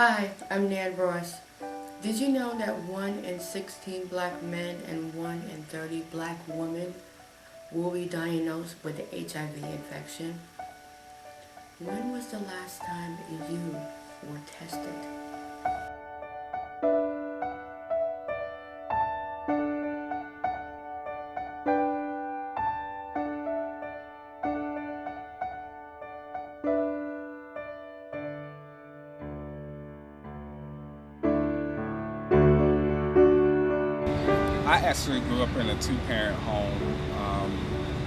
Hi, I'm Nan Ross. Did you know that 1 in 16 black men and 1 in 30 black women will be diagnosed with the HIV infection? When was the last time you were tested? I actually grew up in a two-parent home.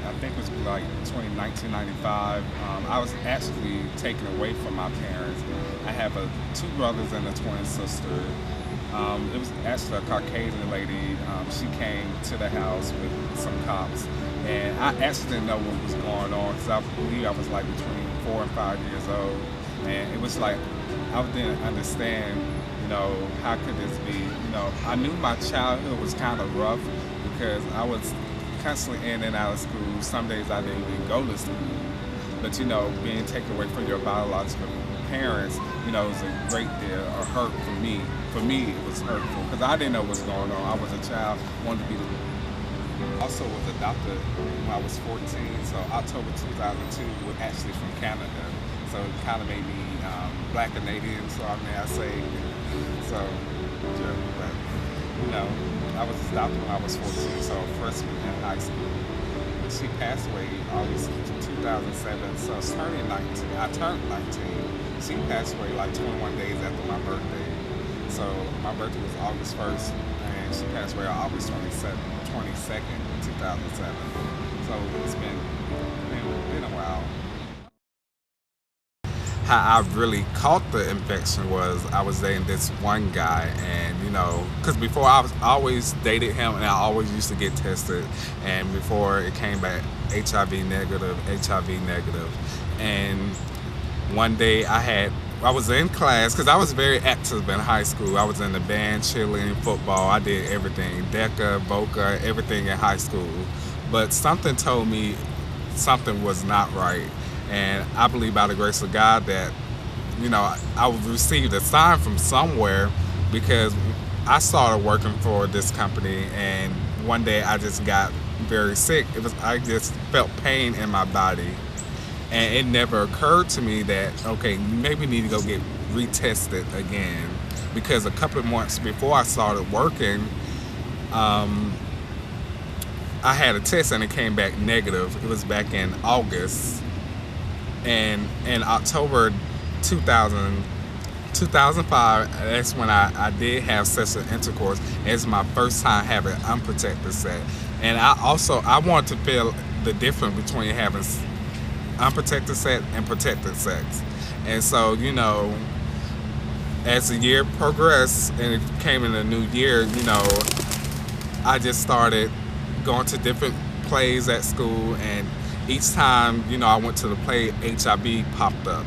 I think it was like between 1995. I was actually taken away from my parents. I have two brothers and a twin sister. It was actually a Caucasian lady. She came to the house with some cops, and I actually didn't know what was going on because I believe I was like between 4 and 5 years old, and it was like I didn't understand. How could this be? I knew my childhood was kind of rough because I was constantly in and out of school. Some days I didn't even go to school. But, being taken away from your biological parents, was a great deal of hurt for me. For me, it was hurtful because I didn't know what was going on. I was a child, wanted to be also was adopted when I was 14, so October 2002 was actually from Canada. So it kind of made me black Canadian, so I say. So, but, I was adopted when I was 14, so freshman in high school. She passed away August 2007, so I turned 19. She passed away like 21 days after my birthday. So my birthday was August 1st, and she passed away on August 22nd, 2007. So it's been a while. How I really caught the infection was I was dating this one guy, and because before I always dated him, and I always used to get tested, and before it came back HIV negative, and one day I was in class because I was very active in high school. I was in the band, cheerleading, football. I did everything, DECA, VOCA, everything in high school, but something told me something was not right. And I believe by the grace of God that, I received a sign from somewhere because I started working for this company, and one day I just got very sick. I just felt pain in my body, and it never occurred to me that, okay, maybe you need to go get retested again, because a couple of months before I started working, I had a test and it came back negative. It was back in August. And in October 2005, that's when I did have sexual intercourse. It's my first time having unprotected sex. And I want to feel the difference between having unprotected sex and protected sex. And so, as the year progressed and it came in a new year, I just started going to different plays at school, and each time, I went to the play, HIV popped up.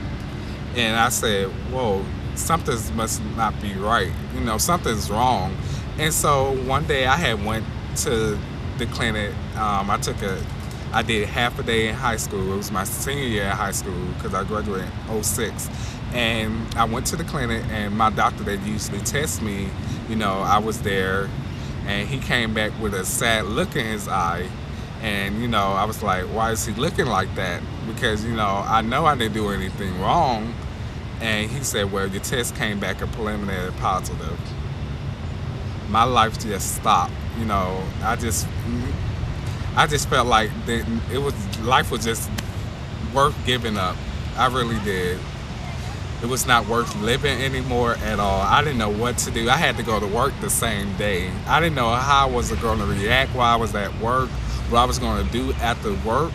And I said, whoa, something must not be right. Something's wrong. And so one day I had went to the clinic. I did half a day in high school. It was my senior year in high school because I graduated in 06. And I went to the clinic, and my doctor that usually tests me, I was there, and he came back with a sad look in his eye. And, I was like, why is he looking like that? Because, I know I didn't do anything wrong. And he said, well, your test came back a preliminary positive. My life just stopped. I just felt like life was just worth giving up. I really did. It was not worth living anymore at all. I didn't know what to do. I had to go to work the same day. I didn't know how I was going to react while I was at work, what I was going to do after work.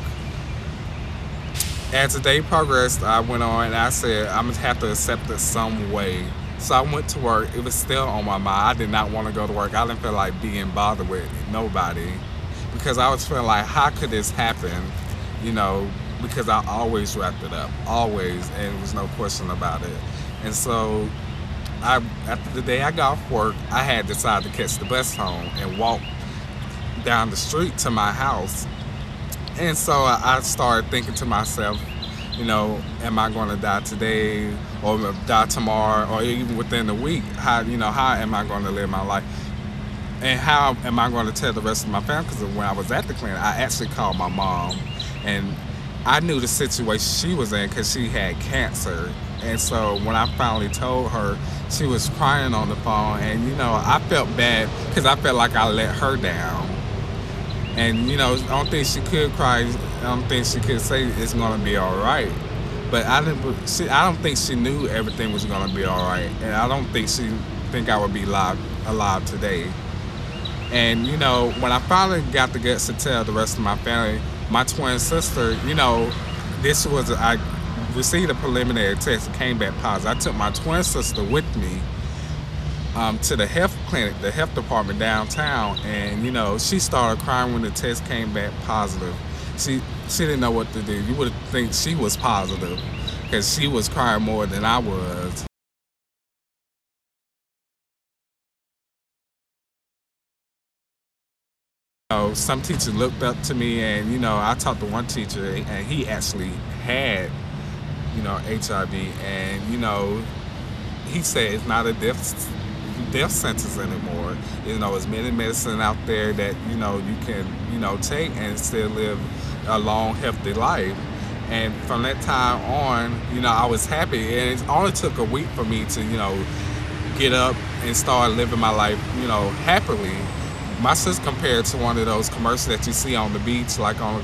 As the day progressed, I went on and I said, I'm going to have to accept it some way. So I went to work. It was still on my mind. I did not want to go to work. I didn't feel like being bothered with nobody because I was feeling like, how could this happen? Because I always wrapped it up, always, and there was no question about it. And so after the day I got off work, I had decided to catch the bus home and walk down the street to my house. And so I started thinking to myself, you know, am I going to die today or die tomorrow or even within a week? How am I going to live my life? And how am I going to tell the rest of my family? Because when I was at the clinic, I actually called my mom, and I knew the situation she was in because she had cancer. And so when I finally told her, she was crying on the phone, and I felt bad because I felt like I let her down. And the only thing she could cry, the only thing she could say is going to be all right. But I don't think she knew everything was going to be all right, and I don't think she think I would be alive today. And when I finally got the guts to tell the rest of my family, my twin sister, I received a preliminary test that came back positive. I took my twin sister with me to the health clinic, the health department downtown, and she started crying when the test came back positive. She didn't know what to do. You would think she was positive because she was crying more than I was. Some teachers looked up to me, and I talked to one teacher, and he actually had HIV, and he said it's not a death sentence anymore. There's many medicine out there that you can take and still live a long, healthy life. And from that time on, I was happy, and it only took a week for me to get up and start living my life happily. My sister compared to one of those commercials that you see on the beach, like on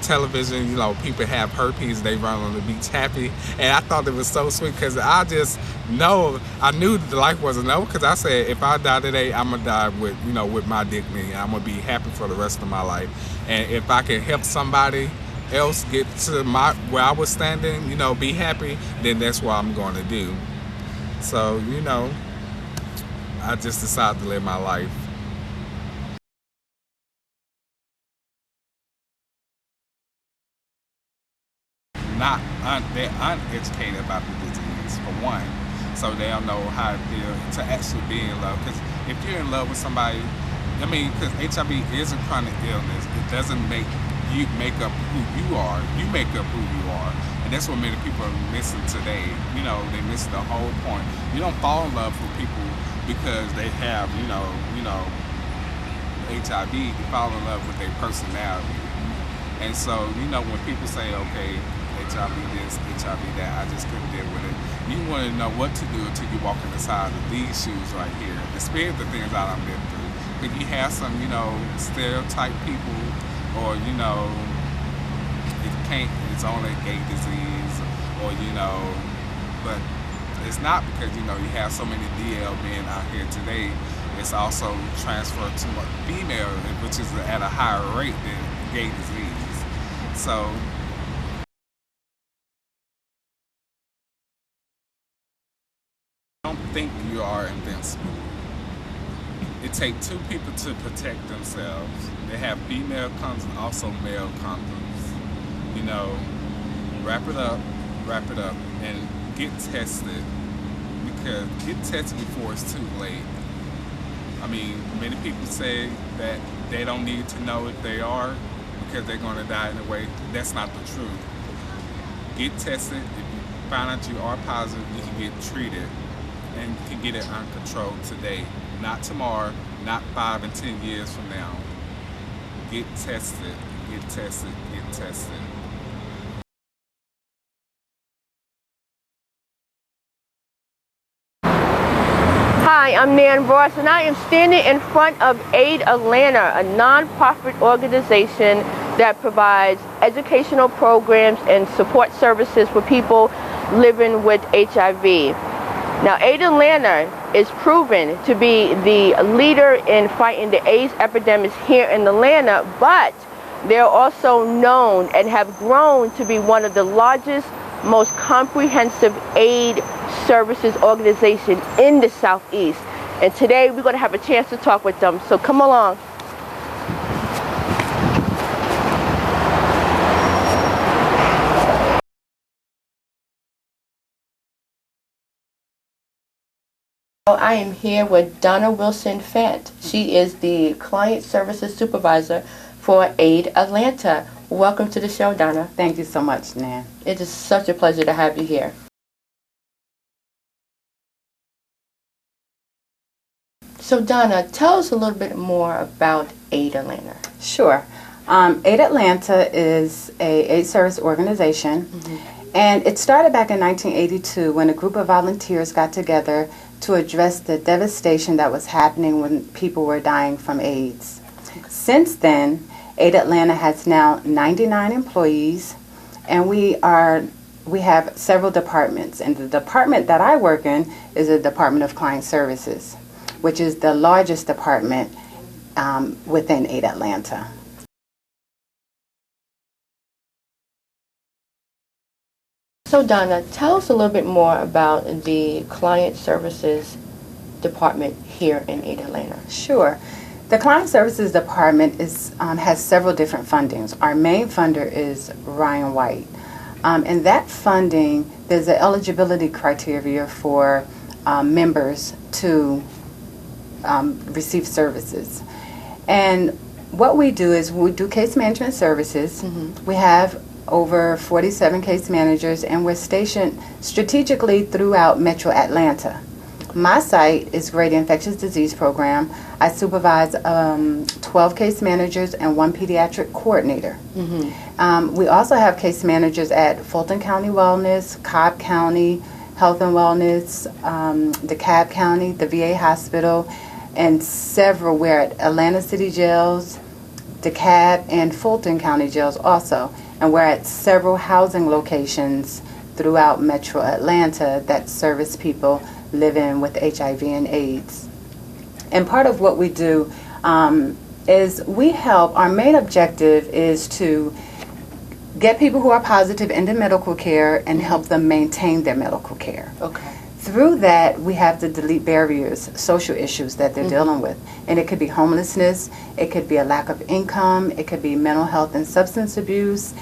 television, people have herpes, they run on the beach happy. And I thought it was so sweet because I knew the life wasn't over, because I said, if I die today, I'm going to die with my dignity, and I'm going to be happy for the rest of my life. And if I can help somebody else get to where I was standing, be happy, then that's what I'm going to do. So, I just decided to live my life. They're uneducated about the disease, for one, so they don't know how to feel to actually be in love. Because if you're in love with somebody, because HIV is a chronic illness, it doesn't make you make up who you are. You make up who you are, and that's what many people are missing today. They miss the whole point. You don't fall in love with people because they have HIV. You fall in love with their personality. And so, when people say, okay, HIV this, HIV that, I just couldn't deal with it. You want to know what to do until you walk inside of these shoes right here. Experience the things that I've been through. But you have some, stereotype people, or, it's only a gay disease, or, but it's not, because, you have so many DL men out here today. It's also transferred to female, which is at a higher rate than gay disease. So, don't think you are invincible. It takes two people to protect themselves. They have female condoms and also male condoms. Wrap it up, and get tested. Because get tested before it's too late. Many people say that they don't need to know if they are, because they're going to die in a way. That's not the truth. Get tested. If you find out you are positive, you can get treated, and you can get it under control today, not tomorrow, not 5 and 10 years from now. Get tested, get tested, get tested. Hi, I'm Nan Ross, and I am standing in front of AIDS Atlanta, a non-profit organization that provides educational programs and support services for people living with HIV. Now, AIDS Atlanta is proven to be the leader in fighting the AIDS epidemic here in Atlanta, but they're also known and have grown to be one of the largest, most comprehensive AIDS services organization in the Southeast. And today we're going to have a chance to talk with them. So come along. I am here with Donna Wilson-Fant. She is the Client Services Supervisor for AIDS Atlanta. Welcome to the show, Donna. Thank you so much, Nan. It is such a pleasure to have you here. So Donna, tell us a little bit more about AIDS Atlanta. Sure. AIDS Atlanta is a AIDS service organization, and it started back in 1982 when a group of volunteers got together to address the devastation that was happening when people were dying from AIDS. Since then, AIDS Atlanta has now 99 employees, and we have several departments. And the department that I work in is the Department of Client Services, which is the largest department within AIDS Atlanta. So Donna, tell us a little bit more about the Client Services Department here in AIDS Atlanta. Sure. The Client Services Department has several different fundings. Our main funder is Ryan White. And that funding, there's an eligibility criteria for members to receive services. And what we do is we do case management services. We have over 47 case managers, and we're stationed strategically throughout Metro Atlanta. My site is Grady Infectious Disease Program. I supervise 12 case managers and 1 pediatric coordinator. We also have case managers at Fulton County Wellness, Cobb County Health and Wellness, DeKalb County, the VA Hospital, and several. We're at Atlanta City Jails, DeKalb, and Fulton County Jails also. And we're at several housing locations throughout Metro Atlanta that service people living with HIV and AIDS. And part of what we do is we help, our main objective is to get people who are positive into medical care and help them maintain their medical care. Okay. Through that, we have to delete barriers, social issues that they're dealing with. And it could be homelessness, it could be a lack of income, it could be mental health and substance abuse,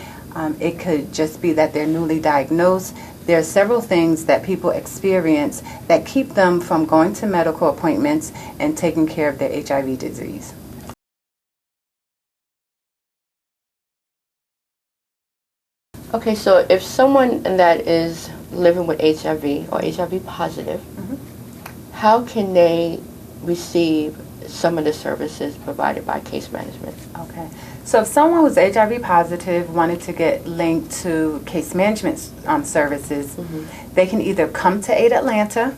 it could just be that they're newly diagnosed. There are several things that people experience that keep them from going to medical appointments and taking care of their HIV disease. Okay, so if someone that is living with HIV or HIV positive, how can they receive some of the services provided by case management? Okay, so if someone who's HIV positive wanted to get linked to case management services, they can either come to AIDS Atlanta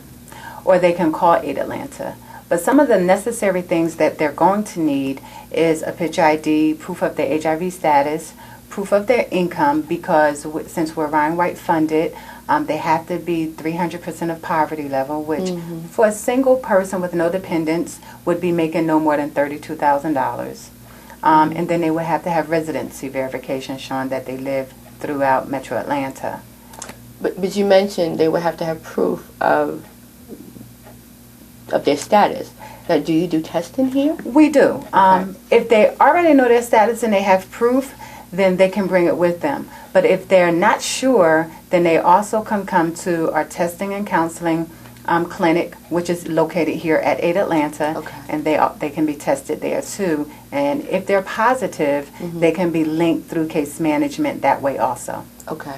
or they can call AIDS Atlanta. But some of the necessary things that they're going to need is a picture ID, proof of their HIV status, proof of their income, because since we're Ryan White funded, they have to be 300% of poverty level, which for a single person with no dependents would be making no more than $32,000. And then they would have to have residency verification showing that they live throughout Metro Atlanta. But you mentioned they would have to have proof of their status. Now, do you do testing here? We do. Okay. If they already know their status and they have proof, then they can bring it with them. But if they're not sure, then they also can come to our testing and counseling clinic, which is located here at AIDS Atlanta, and they can be tested there too. And if they're positive, they can be linked through case management that way also. Okay.